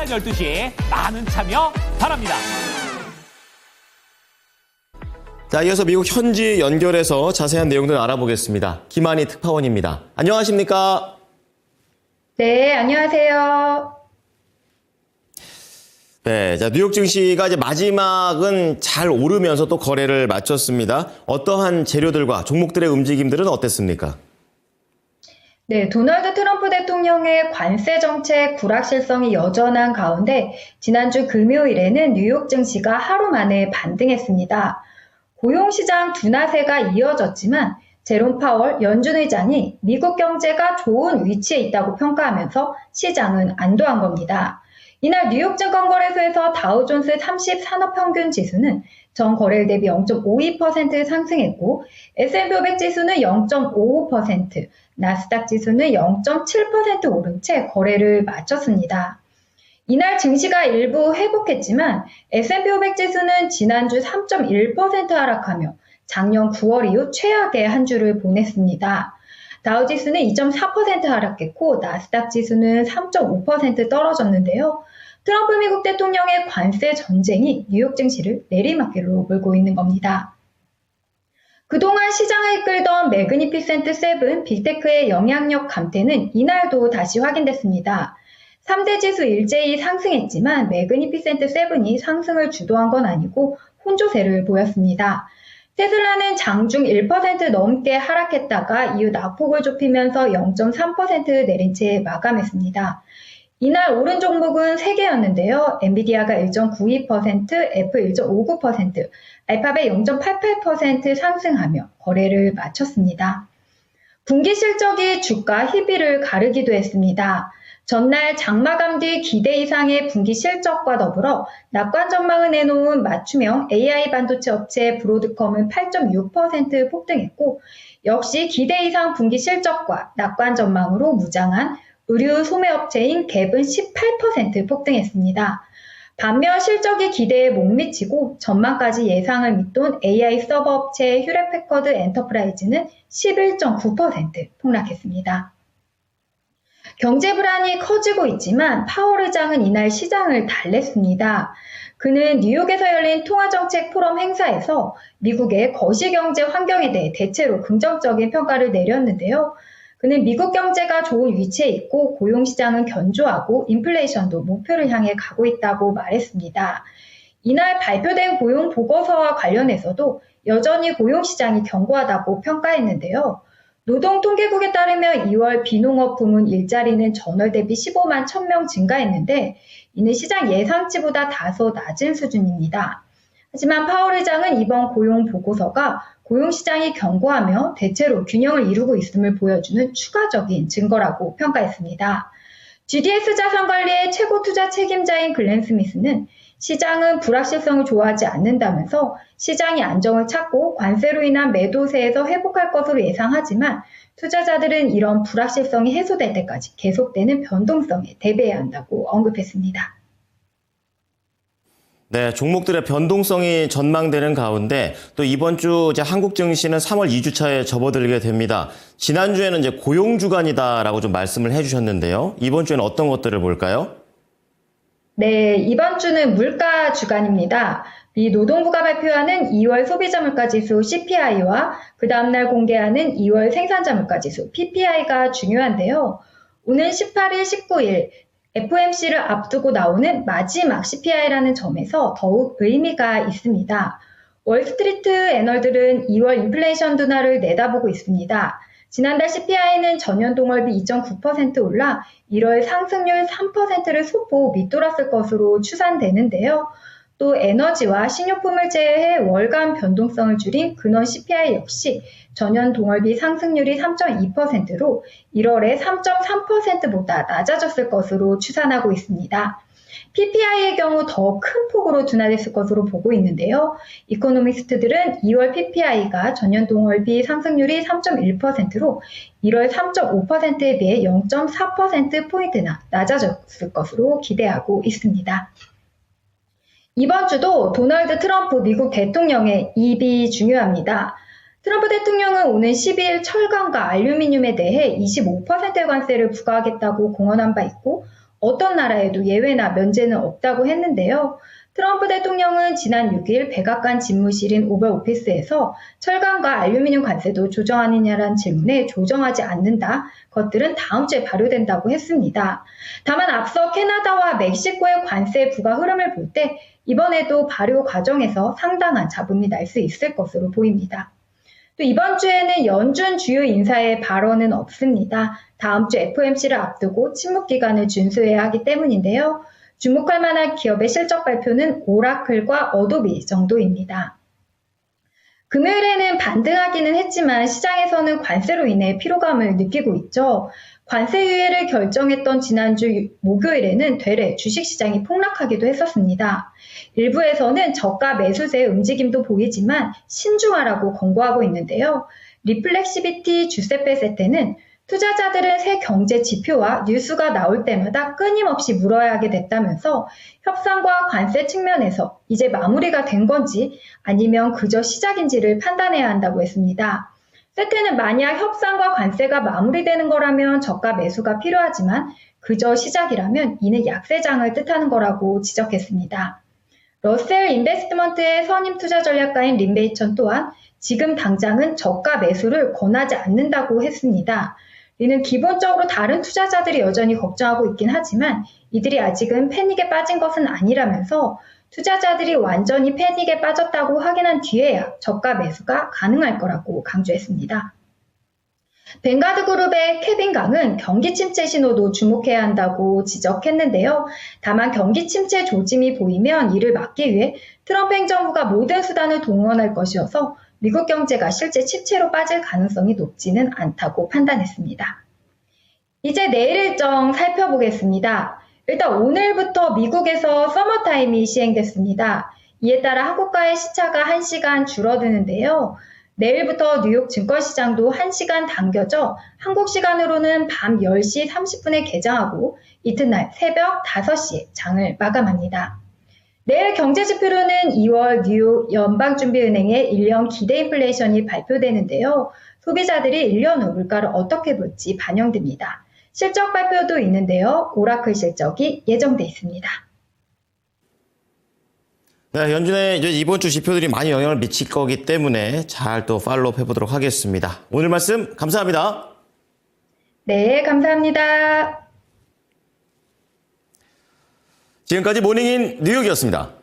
12시에 많은 참여 바랍니다. 자, 이어서 미국 현지 연결해서 자세한 내용들 알아보겠습니다. 김한희 특파원입니다. 안녕하십니까? 네, 안녕하세요. 네, 자, 뉴욕 증시가 이제 마지막은 잘 오르면서 또 거래를 마쳤습니다. 어떠한 재료들과 종목들의 움직임들은 어땠습니까? 네, 도널드 트럼프 대통령의 관세 정책 불확실성이 여전한 가운데 지난주 금요일에는 뉴욕 증시가 하루 만에 반등했습니다. 고용시장 둔화세가 이어졌지만 제롬 파월 연준 의장이 미국 경제가 좋은 위치에 있다고 평가하면서 시장은 안도한 겁니다. 이날 뉴욕 증권거래소에서 다우존스 30 산업평균 지수는 전 거래일 대비 0.52% 상승했고 S&P 500 지수는 0.55%, 나스닥 지수는 0.7% 오른 채 거래를 마쳤습니다. 이날 증시가 일부 회복했지만 S&P 500 지수는 지난주 3.1% 하락하며 작년 9월 이후 최악의 한 주를 보냈습니다. 다우 지수는 2.4% 하락했고 나스닥 지수는 3.5% 떨어졌는데요. 트럼프 미국 대통령의 관세 전쟁이 뉴욕 증시를 내리막길로 몰고 있는 겁니다. 그동안 시장을 이끌던 매그니피센트 7 빅테크의 영향력 감퇴는 이날도 다시 확인됐습니다. 3대 지수 일제히 상승했지만 매그니피센트 7이 상승을 주도한 건 아니고 혼조세를 보였습니다. 테슬라는 장중 1% 넘게 하락했다가 이후 낙폭을 좁히면서 0.3% 내린 채 마감했습니다. 이날 오른 종목은 3개였는데요. 엔비디아가 1.92%, 애플 1.59%, 알파벳 0.88% 상승하며 거래를 마쳤습니다. 분기 실적이 주가 희비를 가르기도 했습니다. 전날 장마감 뒤 기대 이상의 분기 실적과 더불어 낙관 전망을 내놓은 맞춤형 AI 반도체 업체 브로드컴은 8.6% 폭등했고 역시 기대 이상 분기 실적과 낙관 전망으로 무장한 의류 소매업체인 갭은 18% 폭등했습니다. 반면 실적이 기대에 못 미치고 전망까지 예상을 밑돈 AI 서버 업체 휴렛패커드 엔터프라이즈는 11.9% 폭락했습니다. 경제 불안이 커지고 있지만 파월 의장은 이날 시장을 달랬습니다. 그는 뉴욕에서 열린 통화정책 포럼 행사에서 미국의 거시경제 환경에 대해 대체로 긍정적인 평가를 내렸는데요. 그는 미국 경제가 좋은 위치에 있고 고용시장은 견조하고 인플레이션도 목표를 향해 가고 있다고 말했습니다. 이날 발표된 고용보고서와 관련해서도 여전히 고용시장이 견고하다고 평가했는데요. 노동통계국에 따르면 2월 비농업 부문 일자리는 전월 대비 15만 1000명 증가했는데 이는 시장 예상치보다 다소 낮은 수준입니다. 하지만 파월 의장은 이번 고용보고서가 고용시장이 견고하며 대체로 균형을 이루고 있음을 보여주는 추가적인 증거라고 평가했습니다. GDS 자산관리의 최고 투자 책임자인 글렌 스미스는 시장은 불확실성을 좋아하지 않는다면서 시장이 안정을 찾고 관세로 인한 매도세에서 회복할 것으로 예상하지만 투자자들은 이런 불확실성이 해소될 때까지 계속되는 변동성에 대비해야 한다고 언급했습니다. 네, 종목들의 변동성이 전망되는 가운데 또 이번 주 이제 한국 증시는 3월 2주차에 접어들게 됩니다. 지난주에는 이제 고용 주간이다라고 좀 말씀을 해주셨는데요. 이번 주에는 어떤 것들을 볼까요? 네, 이번 주는 물가 주간입니다. 미 노동부가 발표하는 2월 소비자 물가지수 CPI와 그 다음날 공개하는 2월 생산자 물가지수 PPI가 중요한데요. 오는 18일, 19일 FOMC를 앞두고 나오는 마지막 CPI라는 점에서 더욱 의미가 있습니다. 월스트리트 애널들은 2월 인플레이션 둔화를 내다보고 있습니다. 지난달 CPI는 전년 동월비 2.9% 올라 1월 상승률 3%를 소폭 밑돌았을 것으로 추산되는데요. 또 에너지와 식료품을 제외해 월간 변동성을 줄인 근원 CPI 역시 전년 동월비 상승률이 3.2%로 1월에 3.3%보다 낮아졌을 것으로 추산하고 있습니다. PPI의 경우 더 큰 폭으로 둔화됐을 것으로 보고 있는데요. 이코노미스트들은 2월 PPI가 전년 동월비 상승률이 3.1%로 1월 3.5%에 비해 0.4%포인트나 낮아졌을 것으로 기대하고 있습니다. 이번 주도 도널드 트럼프 미국 대통령의 입이 중요합니다. 트럼프 대통령은 오는 12일 철강과 알루미늄에 대해 25%의 관세를 부과하겠다고 공언한 바 있고 어떤 나라에도 예외나 면제는 없다고 했는데요. 트럼프 대통령은 지난 6일 백악관 집무실인 오벌 오피스에서 철강과 알루미늄 관세도 조정하느냐란 질문에 조정하지 않는다. 것들은 다음 주에 발효된다고 했습니다. 다만 앞서 캐나다와 멕시코의 관세 부과 흐름을 볼 때 이번에도 발효 과정에서 상당한 잡음이 날 수 있을 것으로 보입니다. 또 이번 주에는 연준 주요 인사의 발언은 없습니다. 다음 주 FOMC를 앞두고 침묵 기간을 준수해야 하기 때문인데요. 주목할 만한 기업의 실적 발표는 오라클과 어도비 정도입니다. 금요일에는 반등하기는 했지만 시장에서는 관세로 인해 피로감을 느끼고 있죠. 관세 유예를 결정했던 지난주 목요일에는 되레 주식시장이 폭락하기도 했었습니다. 일부에서는 저가 매수세의 움직임도 보이지만 신중하라고 권고하고 있는데요. 리플렉시비티 주세페 세테는 투자자들은 새 경제 지표와 뉴스가 나올 때마다 끊임없이 물어야 하게 됐다면서 협상과 관세 측면에서 이제 마무리가 된 건지 아니면 그저 시작인지를 판단해야 한다고 했습니다. 세테는 만약 협상과 관세가 마무리되는 거라면 저가 매수가 필요하지만 그저 시작이라면 이는 약세장을 뜻하는 거라고 지적했습니다. 러셀 인베스트먼트의 선임 투자 전략가인 린베이천 또한 지금 당장은 저가 매수를 권하지 않는다고 했습니다. 이는 기본적으로 다른 투자자들이 여전히 걱정하고 있긴 하지만 이들이 아직은 패닉에 빠진 것은 아니라면서 투자자들이 완전히 패닉에 빠졌다고 확인한 뒤에야 저가 매수가 가능할 거라고 강조했습니다. 뱅가드 그룹의 케빈 강은 경기 침체 신호도 주목해야 한다고 지적했는데요. 다만 경기 침체 조짐이 보이면 이를 막기 위해 트럼프 행정부가 모든 수단을 동원할 것이어서 미국 경제가 실제 침체로 빠질 가능성이 높지는 않다고 판단했습니다. 이제 내일 일정 살펴보겠습니다. 일단 오늘부터 미국에서 서머타임이 시행됐습니다. 이에 따라 한국과의 시차가 1시간 줄어드는데요. 내일부터 뉴욕 증권시장도 1시간 당겨져 한국 시간으로는 밤 10시 30분에 개장하고 이튿날 새벽 5시에 장을 마감합니다. 내일 경제지표로는 2월 뉴욕 연방준비은행의 1년 기대 인플레이션이 발표되는데요. 소비자들이 1년 후 물가를 어떻게 볼지 반영됩니다. 실적 발표도 있는데요. 오라클 실적이 예정돼 있습니다. 네, 연준의 이번 주 지표들이 많이 영향을 미칠 거기 때문에 잘 또 팔로우 해보도록 하겠습니다. 오늘 말씀 감사합니다. 네, 감사합니다. 지금까지 모닝인 뉴욕이었습니다.